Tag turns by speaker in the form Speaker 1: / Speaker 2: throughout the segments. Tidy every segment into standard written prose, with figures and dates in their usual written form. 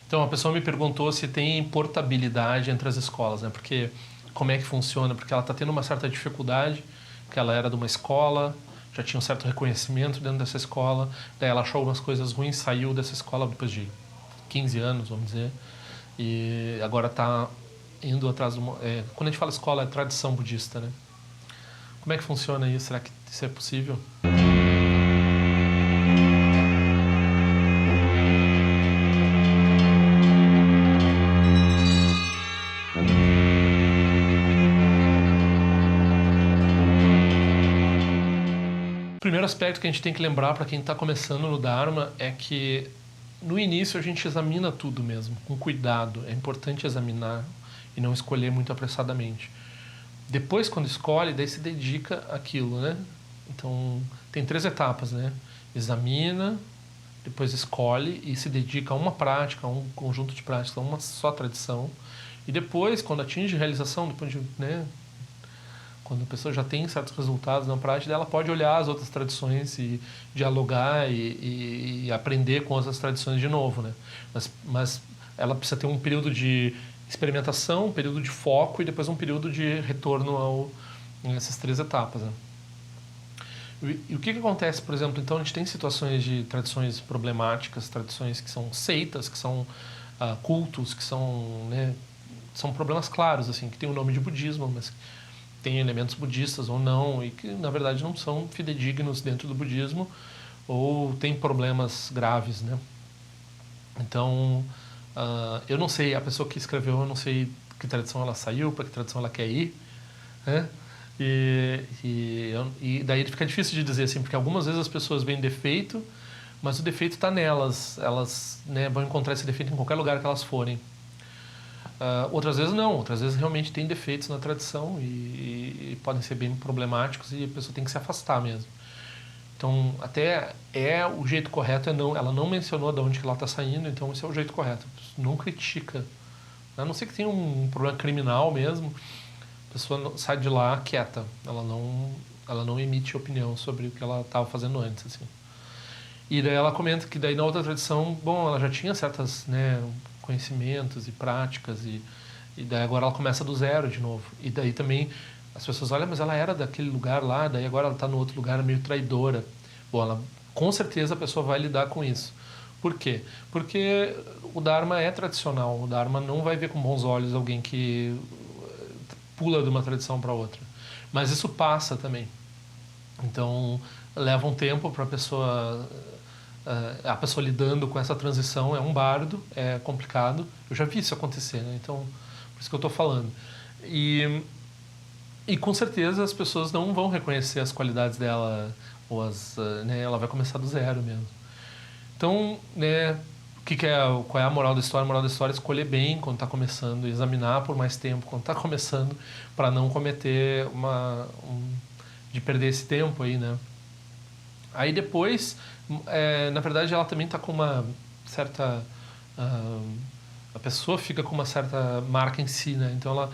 Speaker 1: Então, a pessoa me perguntou se tem portabilidade entre as escolas, né? Porque como é que funciona? Porque ela está tendo uma certa dificuldade, porque ela era de uma escola, já tinha um certo reconhecimento dentro dessa escola, daí ela achou algumas coisas ruins, saiu dessa escola depois de 15 anos, vamos dizer, e agora está indo atrás de uma... quando a gente fala escola, é tradição budista, né? Como é que funciona isso? Será que isso é possível? O primeiro aspecto que a gente tem que lembrar para quem está começando no Dharma é que no início a gente examina tudo mesmo, com cuidado. É importante examinar e não escolher muito apressadamente. Depois, quando escolhe, daí se dedica àquilo, né? Então, tem 3 etapas, né? Examina, depois escolhe e se dedica a uma prática, a um conjunto de práticas, a uma só tradição. E depois, quando atinge realização, depois de, né, quando a pessoa já tem certos resultados na prática, ela pode olhar as outras tradições e dialogar e aprender com outras tradições de novo, né? Mas ela precisa ter um período de experimentação, um período de foco e depois um período de retorno essas 3 etapas, né? E o que acontece, por exemplo, então a gente tem situações de tradições problemáticas, tradições que são seitas, que são cultos, que são, né, são problemas claros, assim, que tem o nome de budismo, mas tem elementos budistas ou não, e que na verdade não são fidedignos dentro do budismo, ou tem problemas graves, né? Então, eu não sei, a pessoa que escreveu, eu não sei que tradição ela saiu, para que tradição ela quer ir, né? E daí fica difícil de dizer assim, porque algumas vezes as pessoas veem defeito, mas o defeito está nelas, elas, né, vão encontrar esse defeito em qualquer lugar que elas forem. Outras vezes não, outras vezes realmente tem defeitos na tradição e podem ser bem problemáticos e a pessoa tem que se afastar mesmo. Então, até o jeito correto ela não mencionou de onde que ela está saindo, então esse é o jeito correto. Não critica. A não ser que tenha um problema criminal mesmo, a pessoa sai de lá quieta. Ela não emite opinião sobre o que ela estava fazendo antes, assim. E daí ela comenta que daí na outra tradição, bom, ela já tinha certas, né, conhecimentos e práticas e daí agora ela começa do zero de novo. E daí também as pessoas olham, mas ela era daquele lugar lá, daí agora ela está no outro lugar meio traidora. Bom, com certeza a pessoa vai lidar com isso. Por quê? Porque o Dharma é tradicional. O Dharma não vai ver com bons olhos alguém que pula de uma tradição para outra. Mas isso passa também. Então, leva um tempo para a pessoa lidando com essa transição. É um bardo, é complicado. Eu já vi isso acontecer, né? Então, por isso que eu estou falando. E com certeza as pessoas não vão reconhecer as qualidades dela, ou né, ela vai começar do zero mesmo. Então, né, qual é a moral da história? A moral da história é escolher bem quando está começando, examinar por mais tempo quando está começando, para não cometer de perder esse tempo aí, né? Aí depois, na verdade, ela também está com uma certa... a pessoa fica com uma certa marca em si, né? Então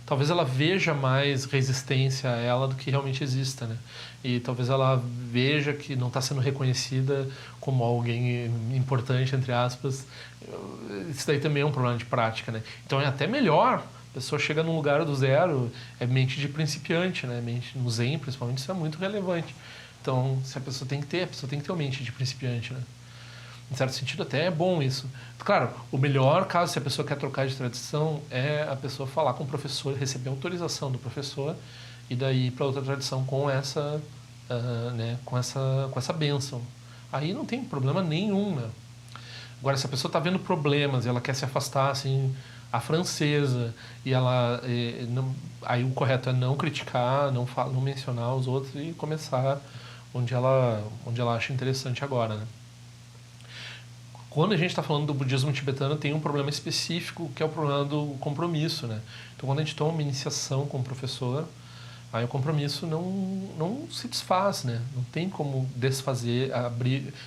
Speaker 1: talvez ela veja mais resistência a ela do que realmente exista, né? E talvez ela veja que não está sendo reconhecida como alguém importante, entre aspas. Isso daí também é um problema de prática, né? Então é até melhor. A pessoa chega num lugar do zero, é mente de principiante, né? Mente no Zen, principalmente, isso é muito relevante. Então, se a pessoa tem que ter uma mente de principiante, né? Em certo sentido, até é bom isso. Claro, o melhor caso, se a pessoa quer trocar de tradição, é a pessoa falar com o professor, receber autorização do professor e daí ir para outra tradição com essa, né, com essa bênção. Aí não tem problema nenhum, né? Agora, se a pessoa está vendo problemas e ela quer se afastar, assim, a francesa, e ela... aí o correto é não criticar, não mencionar os outros e começar onde ela acha interessante agora, né? Quando a gente está falando do budismo tibetano, tem um problema específico, que é o problema do compromisso, né? Então, quando a gente toma uma iniciação com o professor, aí o compromisso não se desfaz, né? Não tem como desfazer,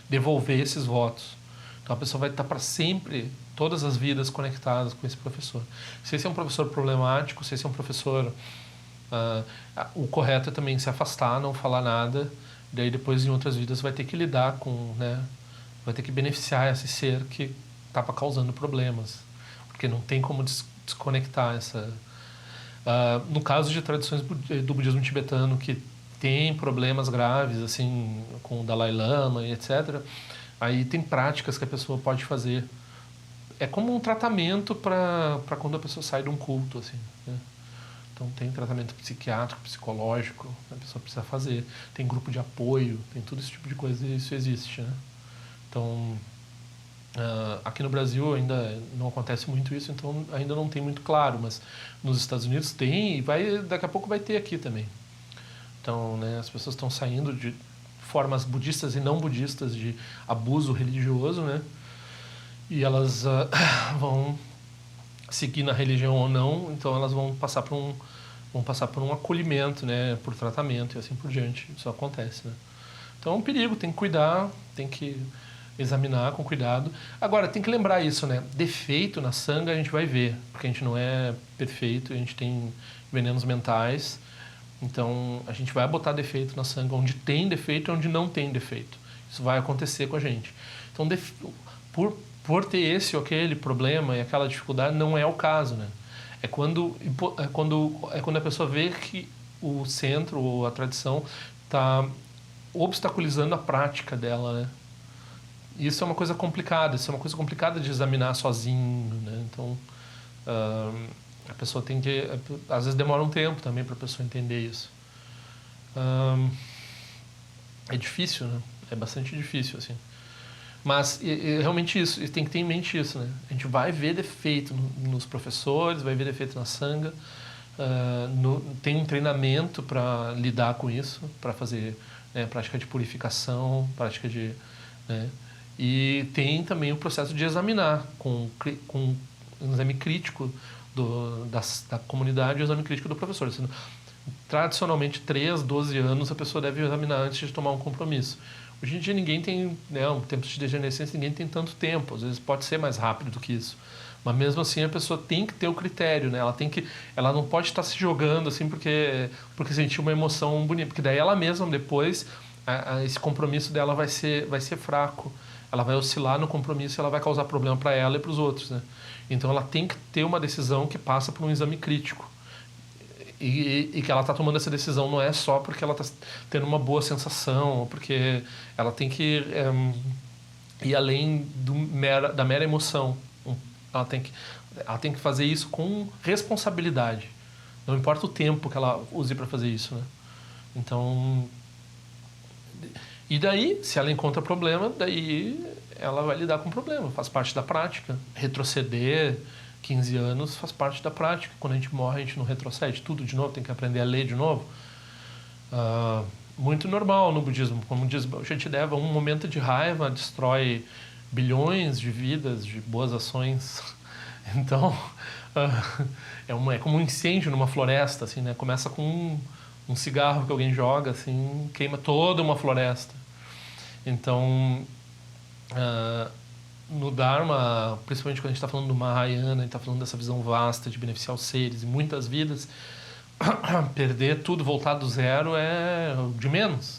Speaker 1: devolver esses votos. Então, a pessoa vai estar para sempre, todas as vidas conectadas com esse professor. Se esse é um professor problemático, se esse é um professor... o correto é também se afastar, não falar nada, daí depois em outras vidas vai ter que lidar com, né? Vai ter que beneficiar esse ser que estava causando problemas, porque não tem como desconectar essa... no caso de tradições do budismo tibetano que tem problemas graves, assim, com o Dalai Lama e etc., aí tem práticas que a pessoa pode fazer. É como um tratamento para quando a pessoa sai de um culto, assim, né? Então tem tratamento psiquiátrico, psicológico, a pessoa precisa fazer. Tem grupo de apoio, tem todo esse tipo de coisa, e isso existe, né? Então, aqui no Brasil ainda não acontece muito isso, então ainda não tem muito claro, mas nos Estados Unidos tem e daqui a pouco vai ter aqui também. Então, né, as pessoas estão saindo de formas budistas e não budistas de abuso religioso, né? E elas vão seguir na religião ou não, então elas vão passar por um acolhimento, né, por tratamento e assim por diante. Isso acontece, né? Então é um perigo, tem que cuidar, tem que examinar com cuidado. Agora, tem que lembrar isso, né? Defeito na sanga a gente vai ver, porque a gente não é perfeito, a gente tem venenos mentais. Então, a gente vai botar defeito na sanga onde tem defeito e onde não tem defeito. Isso vai acontecer com a gente. Então, por ter esse ou aquele problema e aquela dificuldade, não é o caso, né? É quando a pessoa vê que o centro ou a tradição está obstaculizando a prática dela, né? Isso é uma coisa complicada, de examinar sozinho, né? Então, a pessoa tem que... Às vezes demora um tempo também para a pessoa entender isso. É difícil, né? É bastante difícil, assim. Mas realmente isso, e tem que ter em mente isso, né? A gente vai ver defeito nos professores, vai ver defeito na sanga, tem um treinamento para lidar com isso, para fazer, né, prática de purificação, prática de... Né, e tem também o processo de examinar com um exame crítico da comunidade e o exame crítico do professor. Tradicionalmente, 3, 12 anos a pessoa deve examinar antes de tomar um compromisso. Hoje em dia ninguém tem, né, um tempo de degenerescência, ninguém tem tanto tempo, às vezes pode ser mais rápido do que isso. Mas mesmo assim a pessoa tem que ter o critério, né? Ela não pode estar se jogando assim porque sentiu uma emoção bonita, porque daí ela mesma depois esse compromisso dela vai ser fraco. Ela vai oscilar no compromisso e ela vai causar problema para ela e para os outros, né? Então ela tem que ter uma decisão que passa por um exame crítico. E que ela está tomando essa decisão não é só porque ela está tendo uma boa sensação, ou porque ela tem que ir além da mera emoção. Ela tem que fazer isso com responsabilidade. Não importa o tempo que ela use para fazer isso, né? Então... E daí, se ela encontra problema, daí ela vai lidar com o problema. Faz parte da prática. Retroceder 15 anos faz parte da prática. Quando a gente morre, a gente não retrocede tudo de novo, tem que aprender a ler de novo. Muito normal no budismo. Como diz o Shantideva, um momento de raiva destrói bilhões de vidas, de boas ações. Então, é como um incêndio numa floresta, assim, né? Começa com um cigarro que alguém joga, assim, queima toda uma floresta. Então, no Dharma, principalmente quando a gente está falando do Mahayana, a gente está falando dessa visão vasta de beneficiar os seres e muitas vidas, perder tudo, voltar do zero é de menos.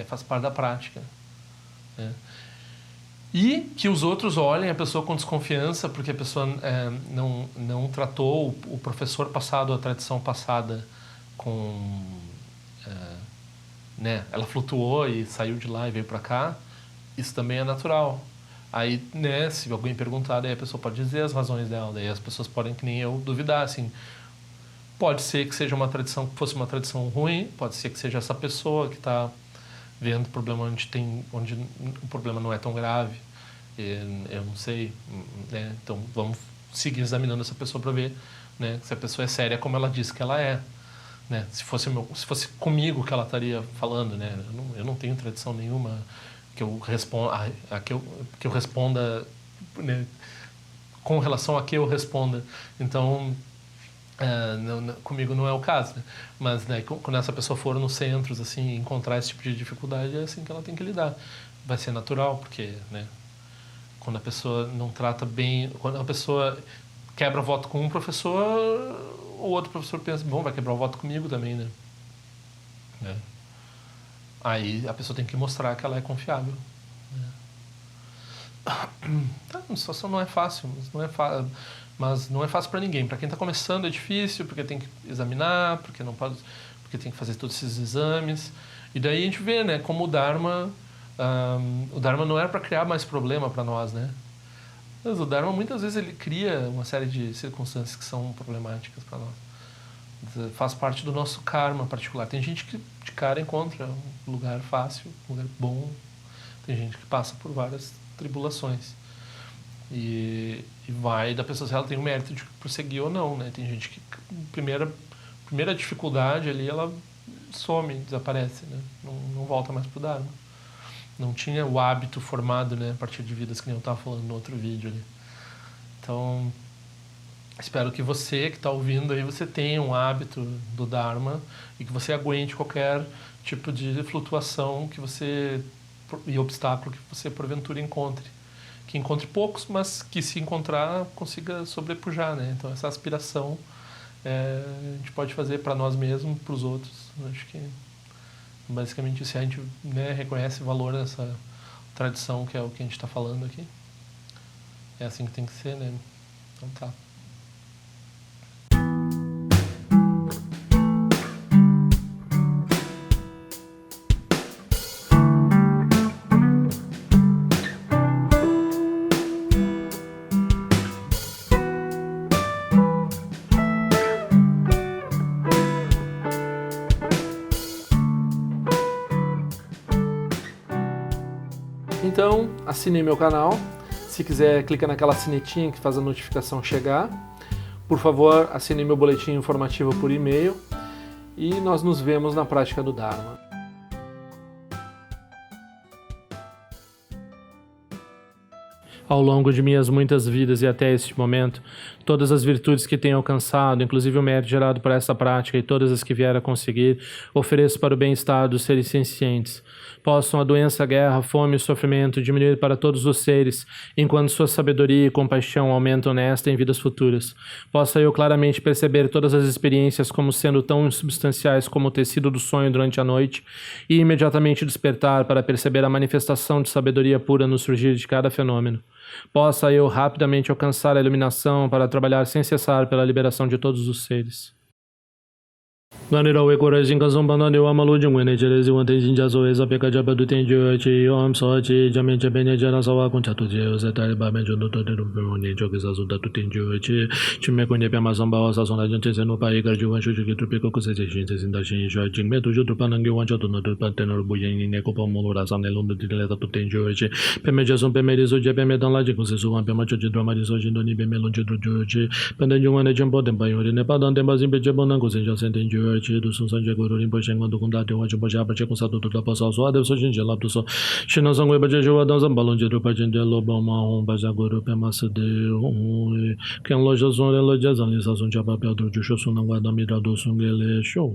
Speaker 1: Faz parte da prática. E que os outros olhem a pessoa com desconfiança, porque a pessoa não tratou o professor passado, a tradição passada, com... né, ela flutuou e saiu de lá e veio para cá. Isso também é natural. Aí, né, se alguém perguntar, daí a pessoa pode dizer as razões dela, daí as pessoas podem, que nem eu, duvidar, assim. Pode ser que seja uma tradição, que fosse uma tradição ruim, pode ser que seja essa pessoa que está vendo o problema onde o problema não é tão grave. Eu não sei, né? Então vamos seguir examinando essa pessoa para ver, né, se a pessoa é séria como ela diz que ela é. Né? Se fosse comigo que ela estaria falando, né? Eu não tenho tradição nenhuma que eu responda, né, com relação a que eu responda. Então, comigo não é o caso, né? Mas, né, quando essa pessoa for nos centros, assim, encontrar esse tipo de dificuldade, é assim que ela tem que lidar. Vai ser natural, porque, né, quando a pessoa não trata bem, quando a pessoa quebra voto com um professor, o outro professor pensa, bom, vai quebrar o voto comigo também, né? Aí a pessoa tem que mostrar que ela é confiável. Né? A situação não é fácil, mas não é fácil para ninguém. Para quem está começando é difícil, porque tem que examinar, porque não pode, porque tem que fazer todos esses exames. E daí a gente vê, né, como o Dharma não era para criar mais problema para nós, né? Mas o Dharma muitas vezes ele cria uma série de circunstâncias que são problemáticas para nós. Faz parte do nosso karma particular. Tem gente que de cara encontra um lugar fácil, um lugar bom. Tem gente que passa por várias tribulações. E vai da pessoa se ela tem o mérito de prosseguir ou não, né? Tem gente que primeira dificuldade ali ela some, desaparece, né? Não volta mais pro Dharma. Não tinha o hábito formado, né, a partir de vidas que nem eu estava falando no outro vídeo ali. Então, espero que você que está ouvindo aí, você tenha um hábito do Dharma e que você aguente qualquer tipo de flutuação e obstáculo que você porventura encontre. Que encontre poucos, mas que se encontrar consiga sobrepujar, né? Então essa aspiração a gente pode fazer para nós mesmos, para os outros. Eu acho que basicamente se a gente, né, reconhece o valor dessa tradição que é o que a gente está falando aqui, é assim que tem que ser, né? Então tá. Então, assine meu canal. Se quiser, clica naquela sinetinha que faz a notificação chegar. Por favor, assine meu boletim informativo por e-mail. E nós nos vemos na prática do Dharma. Ao longo de minhas muitas vidas e até este momento, todas as virtudes que tenho alcançado, inclusive o mérito gerado por essa prática e todas as que vier a conseguir, ofereço para o bem-estar dos seres sencientes. Possam a doença, a guerra, a fome e o sofrimento diminuir para todos os seres, enquanto sua sabedoria e compaixão aumentam nesta e em vidas futuras. Possa eu claramente perceber todas as experiências como sendo tão insubstanciais como o tecido do sonho durante a noite e imediatamente despertar para perceber a manifestação de sabedoria pura no surgir de cada fenômeno. Possa eu rapidamente alcançar a iluminação para trabalhar sem cessar pela liberação de todos os seres. Ganira Wekora Jinkason Banane Wamalu Jungwene Jerezi Wante Jinjazo Eza Peka Jabadu Tenjo Chi Om Sochi Jamin Jabene Jara Sawa Kunchatu Jeo Zetari Baben Jono Tode Rumbuni Jogizazu Datu Tenjo Chi Chimekone Pema Samba Wasa Sona Jante Senu Pai Garju Wanshu Juki Trupiko Kusese Shinse Sinda Shin Shua Jingme Tuju Trupanangi Wancho Tuno Trupantenor Buyen Neko Pomolo Razane Lundu Dileta Tu Tenjo Chi Peme Jason Peme Rizo Je Peme Dan Laji Kusesu Wan Pema Choji Drama Rizo Jindoni Peme Lunji Druju Chi Pende Jungwane Jumbo Dempa Yori Nepa Dan Dempa Zimbe Jebonan Kusenja Sentenjo Chi Du Sun Sanje Guru Rinpoche Ngon Dukun Dati Wancho Boja Bache Kusa Tutu Tapa Sa So Adev So Jinje Lap Tu So Shinan Sangwe Bache Jua Dan Zambalon Jiru Pachen De Loba Ma Hong Baja Guru Pema Sede Hong Ken Loja Zon Re Loja Zan Lisa Sun Chapa Pia Dru Jusho Sun Nangwa Damira Do Sun Gele Show